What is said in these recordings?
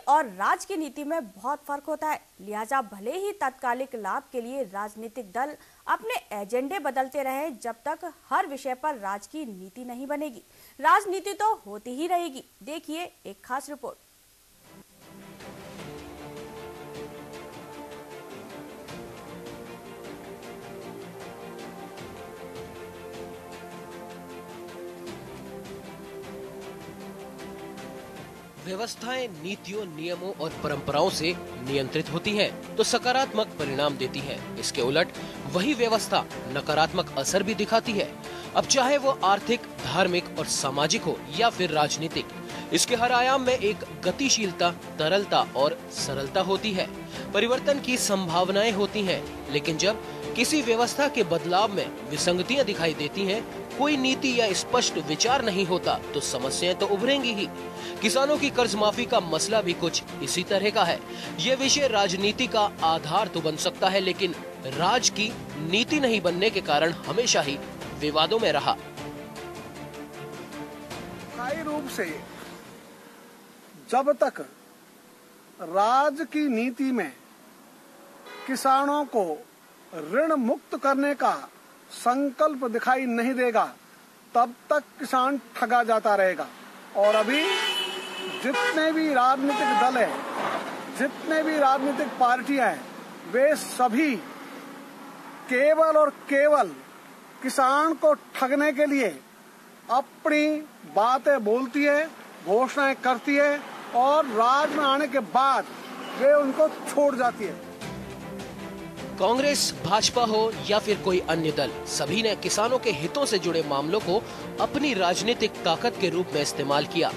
और राज की नीति में बहुत फर्क होता है। लिहाजा भले ही तात्कालिक लाभ के लिए राजनीतिक दल अपने एजेंडे बदलते रहे, जब तक हर विषय पर राज की नीति नहीं बनेगी, राजनीति तो होती ही रहेगी। देखिए एक खास रिपोर्ट। व्यवस्थाएं नीतियों, नियमों और परंपराओं से नियंत्रित होती हैं, तो सकारात्मक परिणाम देती हैं। इसके उलट वही व्यवस्था नकारात्मक असर भी दिखाती है, अब चाहे वो आर्थिक, धार्मिक और सामाजिक हो या फिर राजनीतिक। इसके हर आयाम में एक गतिशीलता, तरलता और सरलता होती है। परिवर्तन की संभावनाएं होती हैं, लेकिन जब किसी व्यवस्था के बदलाव में विसंगतियां दिखाई देती हैं, कोई नीति या स्पष्ट विचार नहीं होता, तो समस्याएं तो उभरेंगी ही। किसानों की कर्ज माफी का मसला भी कुछ इसी तरह का है। ये विषय राजनीति का आधार तो बन सकता है, लेकिन राज की नीति नहीं बनने के कारण हमेशा ही विवादों में रहा। स्थायी रूप से जब तक राज की नीति में किसानों को ऋण मुक्त करने का संकल्प दिखाई नहीं देगा, तब तक किसान ठगा जाता रहेगा। और अभी जितने भी राजनीतिक दल हैं, जितने भी राजनीतिक पार्टियां हैं, वे सभी केवल और केवल किसान को ठगने के लिए अपनी बातें बोलती है, घोषणाएं करती है और राज में आने के बाद वे उनको छोड़ जाती है। कांग्रेस, भाजपा हो या फिर कोई अन्य दल, सभी ने किसानों के हितों से जुड़े मामलों को अपनी राजनीतिक ताकत के रूप में इस्तेमाल किया।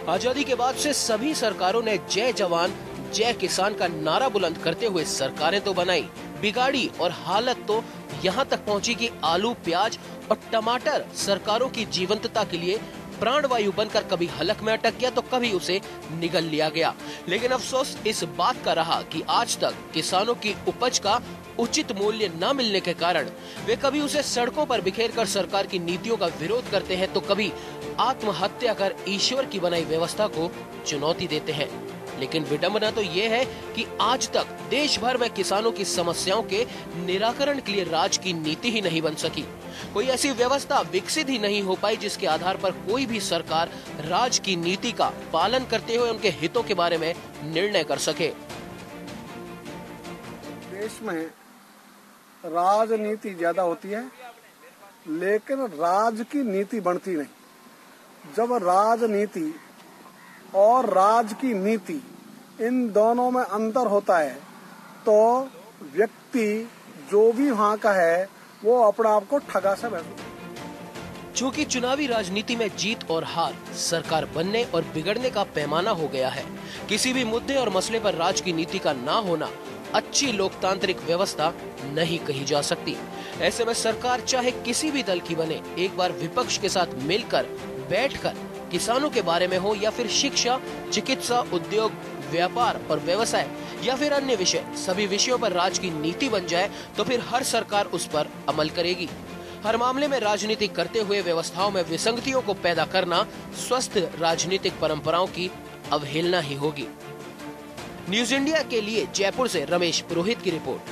आजादी के बाद से सभी सरकारों ने जय जवान जय किसान का नारा बुलंद करते हुए सरकारें तो बनाई, बिगाड़ी और हालत तो यहाँ तक पहुँची कि आलू, प्याज और टमाटर सरकारों की जीवंतता के लिए प्राणवायु बनकर कभी हलक में अटक गया तो कभी उसे निगल लिया गया। लेकिन अफसोस इस बात का रहा कि आज तक किसानों की उपज का उचित मूल्य न मिलने के कारण वे कभी उसे सड़कों पर बिखेर कर सरकार की नीतियों का विरोध करते हैं, तो कभी आत्महत्या कर ईश्वर की बनाई व्यवस्था को चुनौती देते हैं। लेकिन विडंबना तो ये है कि आज तक देश भर में किसानों की समस्याओं के निराकरण के लिए राज की नीति ही नहीं बन सकी। कोई ऐसी व्यवस्था विकसित ही नहीं हो पाई जिसके आधार पर कोई भी सरकार राज की नीति का पालन करते हुए उनके हितों के बारे में निर्णय कर सके। देश में राजनीति ज्यादा होती है, लेकिन राज की नीति बनती नहीं। जब राजनीति और राज की नीति, इन दोनों में अंतर होता है, तो व्यक्ति जो भी वहाँ का है वो अपने आप को ठगा सा महसूस। चूँकि चुनावी राजनीति में जीत और हार सरकार बनने और बिगड़ने का पैमाना हो गया है, किसी भी मुद्दे और मसले पर राज की नीति का ना होना अच्छी लोकतांत्रिक व्यवस्था नहीं कही जा सकती। ऐसे में सरकार चाहे किसी भी दल की बने, एक बार विपक्ष के साथ मिलकर बैठकर किसानों के बारे में हो या फिर शिक्षा, चिकित्सा, उद्योग, व्यापार और व्यवसाय या फिर अन्य विषय, सभी विषयों पर राज की नीति बन जाए तो फिर हर सरकार उस पर अमल करेगी। हर मामले में राजनीति करते हुए व्यवस्थाओं में विसंगतियों को पैदा करना स्वस्थ राजनीतिक परंपराओं की अवहेलना ही होगी। न्यूज इंडिया के लिए जयपुर से रमेश पुरोहित की रिपोर्ट।